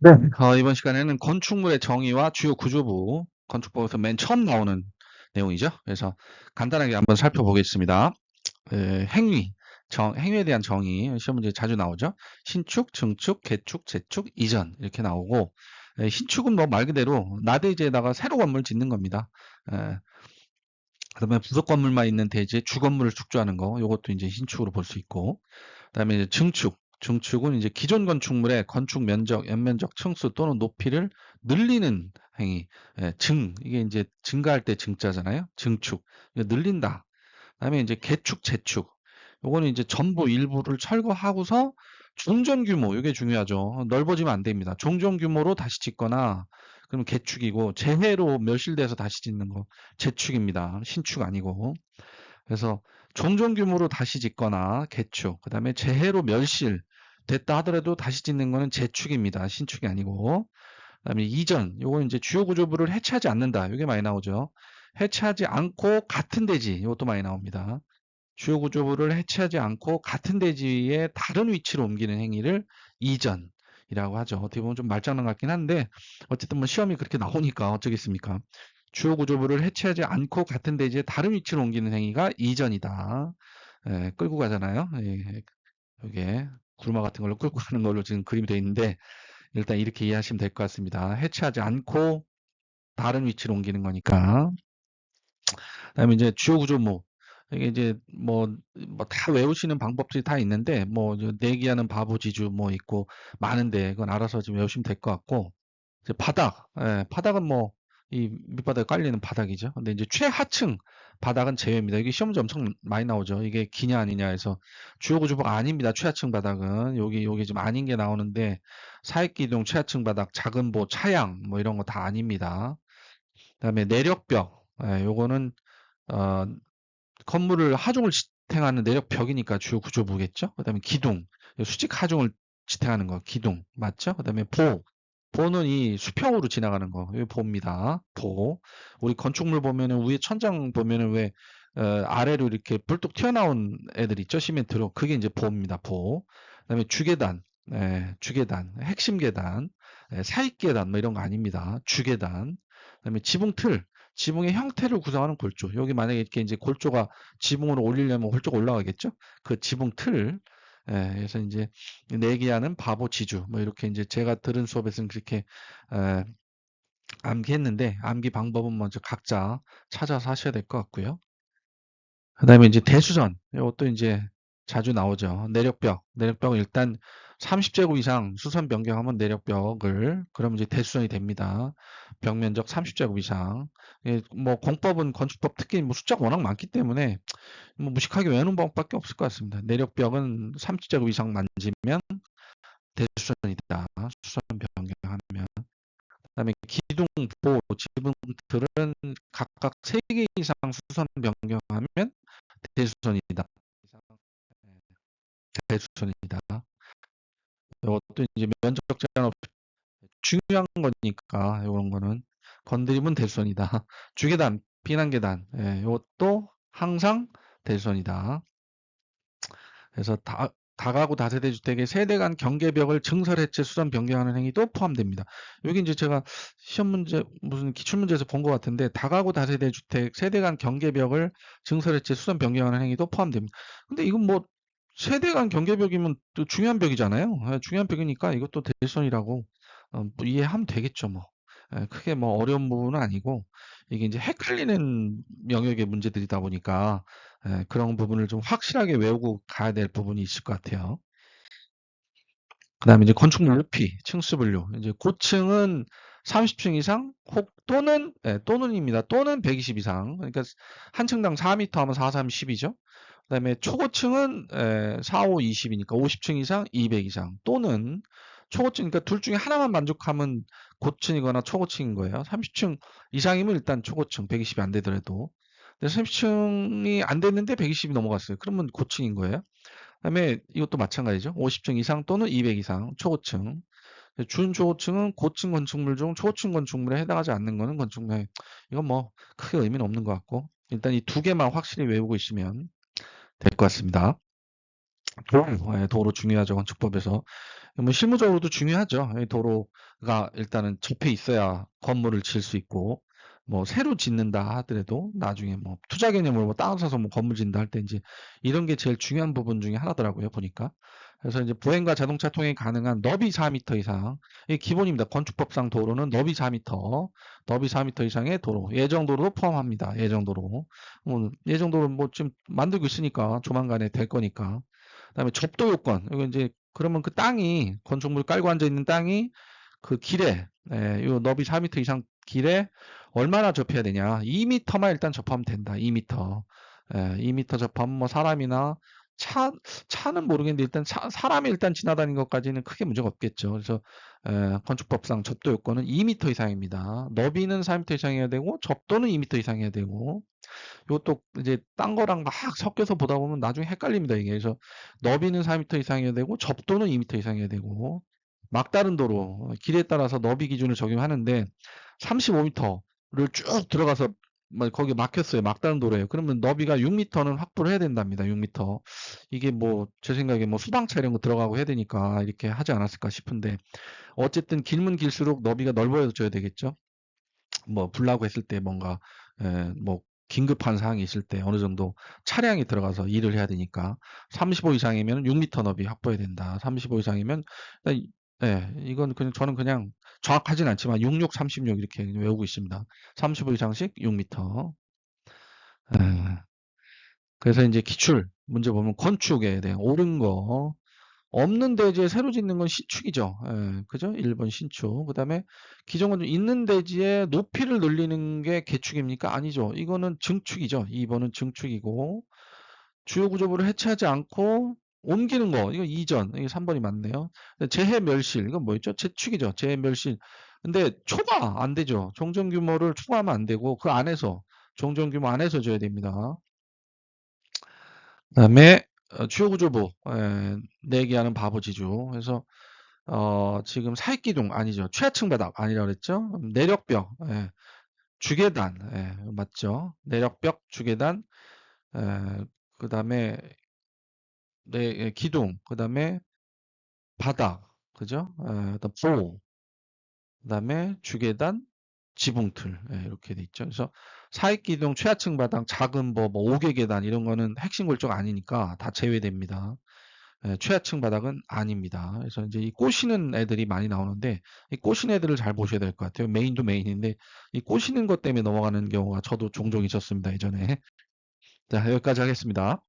네. 이번 시간에는 건축물의 정의와 주요 구조부, 건축법에서 맨 처음 나오는 내용이죠. 그래서 간단하게 한번 살펴보겠습니다. 행위, 행위에 대한 정의, 시험 문제 자주 나오죠. 신축, 증축, 개축, 재축, 이전 이렇게 나오고, 신축은 뭐 말 그대로 나대지에다가 새로 건물 짓는 겁니다. 그다음에 부속 건물만 있는 대지에 주건물을 축조하는 거, 이것도 이제 신축으로 볼 수 있고, 그다음에 이제 증축. 증축은 이제 기존 건축물의 건축 면적, 연면적, 층수 또는 높이를 늘리는 행위. 이게 이제 증가할 때 증자잖아요. 증축. 이거 늘린다. 그다음에 이제 개축, 재축. 요거는 이제 전부 일부를 철거하고서 종전 규모, 이게 중요하죠. 넓어지면 안 됩니다. 종전 규모로 다시 짓거나 그러면 개축이고 재해로 멸실돼서 다시 짓는 거 재축입니다. 신축 아니고. 그래서 종전 규모로 다시 짓거나 개축, 그다음에 재해로 멸실 됐다 하더라도 다시 짓는 거는 재축입니다. 신축이 아니고. 그다음에 이전, 요거는 이제 주요 구조부를 해체하지 않는다. 이게 많이 나오죠. 해체하지 않고 같은 대지, 이것도 많이 나옵니다. 주요 구조부를 해체하지 않고 같은 대지의 다른 위치로 옮기는 행위를 이전이라고 하죠. 어떻게 보면 좀 말장난 같긴 한데 어쨌든 뭐 시험이 그렇게 나오니까 어쩌겠습니까. 주요 구조부를 해체하지 않고 같은 대지의 다른 위치로 옮기는 행위가 이전이다. 끌고 가잖아요. 이게 구르마 같은 걸로 끌고 가는 걸로 지금 그림이 되어 있는데 일단 이렇게 이해하시면 될 것 같습니다. 해체하지 않고 다른 위치로 옮기는 거니까. 그다음에 이제 주요 구조물 이게 이제 뭐 다 외우시는 방법들이 다 있는데 뭐 내기하는 바보 지주 뭐 있고 많은데 그건 알아서 좀 외우시면 될 것 같고 이제 바닥, 바닥은 뭐 이 밑바닥에 깔리는 바닥이죠. 근데 이제 최하층 바닥은 제외입니다. 이게 시험 문제 엄청 많이 나오죠. 이게 기냐 아니냐 해서 주요 구조부가 아닙니다. 최하층 바닥은 여기 좀 아닌 게 나오는데 사익기둥 최하층 바닥, 작은 보, 차양 뭐 이런 거 다 아닙니다. 그다음에 내력벽, 요거는 어, 건물을 하중을 지탱하는 내력벽이니까 주요 구조부겠죠. 그다음에 기둥, 수직 하중을 지탱하는 거, 기둥 맞죠? 그다음에 보, 보는 이 수평으로 지나가는 거, 이거 보입니다. 보. 우리 건축물 보면은 위에 천장 보면은 왜 아래로 이렇게 불뚝 튀어나온 애들 있죠? 시멘트로. 그게 이제 보입니다. 보. 그다음에 주계단, 주계단, 핵심 계단, 사익 계단 뭐 이런 거 아닙니다. 주계단. 그다음에 지붕 틀. 지붕의 형태를 구성하는 골조. 여기 만약에 이렇게 이제 골조가 지붕으로 올리려면 골조가 올라가겠죠? 그 지붕 틀. 그래서 이제 내기하는 바보 지주. 뭐 이렇게 이제 제가 들은 수업에서는 그렇게 에, 암기했는데 암기 방법은 먼저 각자 찾아서 하셔야 될 것 같고요. 그다음에 이제 대수전. 이것도 이제 자주 나오죠. 내력벽. 내력벽은 일단 30제곱 이상 수선 변경하면 내력벽을 그럼 이제 대수전이 됩니다. 벽면적 30제곱 이상. 뭐 공법은 건축법 특히 뭐 숫자가 워낙 많기 때문에 뭐 무식하게 외우는 방법밖에 없을 것 같습니다. 내력벽은 30제곱 이상 만지면 대수전이다. 수선 변경하면. 그다음에 기둥보 지붕틀은 각각 3개 이상 수선 변경하면 대수선이다. 대수선이다. 이것도 이제 면적 제한 없이 중요한 거니까 이런 거는 건드리면 대수선이다. 주계단, 비난계단 이것도 항상 대수선이다. 그래서 다가구 다세대 주택의 세대 간 경계벽을 증설 해체 수선 변경하는 행위도 포함됩니다. 여기 이제 제가 시험 문제 무슨 기출 문제에서 본 것 같은데 다가구 다세대 주택 세대 간 경계벽을 증설 해체 수선 변경하는 행위도 포함됩니다. 근데 이건 뭐 세대 간 경계벽이면 또 중요한 벽이잖아요. 중요한 벽이니까 이것도 대수선이라고 뭐 이해하면 되겠죠, 뭐. 크게 뭐 어려운 부분은 아니고 이게 이제 헷갈리는 영역의 문제들이다 보니까 그런 부분을 좀 확실하게 외우고 가야 될 부분이 있을 것 같아요. 그다음에 이제 건축물 높이, 층수 분류. 이제 고층은 30층 이상 혹 또는입니다. 또는 120 이상. 그러니까 한 층당 4m 하면 4, 3, 10이죠. 그다음에 초고층은 4, 5, 20이니까 50층 이상, 200 이상. 또는 초고층, 그러니까 둘 중에 하나만 만족하면 고층이거나 초고층인 거예요. 30층 이상이면 일단 초고층, 120이 안 되더라도. 근데 30층이 안 됐는데 120이 넘어갔어요. 그러면 고층인 거예요. 그다음에 이것도 마찬가지죠. 50층 이상 또는 200 이상 초고층. 준초고층은 고층 건축물 중 초고층 건축물에 해당하지 않는 거는 건축물. 이건 뭐 크게 의미는 없는 것 같고 일단 이 두 개만 확실히 외우고 있으면 될 것 같습니다. 도로 중요하죠. 건축법에서. 뭐 실무적으로도 중요하죠. 이 도로가 일단은 접해 있어야 건물을 지을 수 있고, 뭐 새로 짓는다 하더라도 나중에 뭐 투자 개념으로 뭐 땅을 사서 뭐 건물 짓는다 할 때 이제 이런 게 제일 중요한 부분 중에 하나더라고요, 보니까. 그래서 이제 보행과 자동차 통행이 가능한 너비 4m 이상, 이게 기본입니다. 건축법상 도로는 너비 4m, 너비 4m 이상의 도로, 예정도로도 포함합니다. 예정도로. 예정도로 뭐 지금 만들고 있으니까 조만간에 될 거니까. 그다음에 접도 요건. 이거 이제 그러면 그 땅이 건축물 깔고 앉아 있는 땅이 그 길에 요 너비 4m 이상 길에 얼마나 접해야 되냐? 2m만 일단 접하면 된다. 2m. 2m 접하면 뭐 사람이나 차는 모르겠는데 일단 사람이 일단 지나다니는 것까지는 크게 문제가 없겠죠. 그래서 건축법상 접도 요건은 2m 이상입니다. 너비는 4m 이상이어야 되고 접도는 2m 이상이어야 되고 이것도 이제 딴 거랑 막 섞여서 보다 보면 나중에 헷갈립니다, 이게. 그래서 너비는 4m 이상이어야 되고 접도는 2m 이상이어야 되고 막다른 도로 길에 따라서 너비 기준을 적용하는데 35m를 쭉 들어가서 거기 막혔어요. 막다른 도로예요. 그러면 너비가 6m는 확보를 해야 된답니다. 6m. 이게 뭐 제 생각에 뭐 수방차 이런 거 들어가고 해야 되니까 이렇게 하지 않았을까 싶은데 어쨌든 길면 길수록 너비가 넓어져야 되겠죠. 뭐 불나고 했을 때 뭔가 뭐 긴급한 사항이 있을 때 어느 정도 차량이 들어가서 일을 해야 되니까 35 이상이면 6m 너비 확보해야 된다. 35 이상이면 이건 그냥 저는 그냥 정확하진 않지만 66, 36 이렇게 외우고 있습니다. 35 이상씩 6m. 그래서 이제 기출 문제 보면 건축에 대한 옳은 거 없는 대지에 새로 짓는 건 신축이죠. 그죠? 1번 신축. 그다음에 기존 건축 있는 대지에 높이를 늘리는 게 개축입니까? 아니죠. 이거는 증축이죠. 2번은 증축이고 주요 구조부를 해체하지 않고 옮기는 거 이거 이전. 이게 3번이 맞네요. 재해 멸실 이건 뭐였죠? 재축이죠. 재해 멸실. 근데 초과 안 되죠. 종전 규모를 초과하면 안 되고 그 안에서 종전 규모 안에서 줘야 됩니다. 그다음에 주요 구조부 내기하는 바보지주. 그래서 지금 사익기둥 아니죠. 최하층 바닥 아니라고 그랬죠. 내력벽, 주계단, 맞죠. 내력벽, 주계단, 그 다음에 기둥, 그 다음에 바닥, 그죠? 그다음 보호, 그 다음에 주계단, 지붕틀, 이렇게 돼 있죠. 그래서 사익기둥, 최하층 바닥, 작은 뭐 5개 계단 이런 거는 핵심 골조가 아니니까 다 제외됩니다. 최하층 바닥은 아닙니다. 그래서 이제 이 꼬시는 애들이 많이 나오는데 이 꼬시는 애들을 잘 보셔야 될 것 같아요. 메인도 메인인데 이 꼬시는 것 때문에 넘어가는 경우가 저도 종종 있었습니다. 예전에. 자, 여기까지 하겠습니다.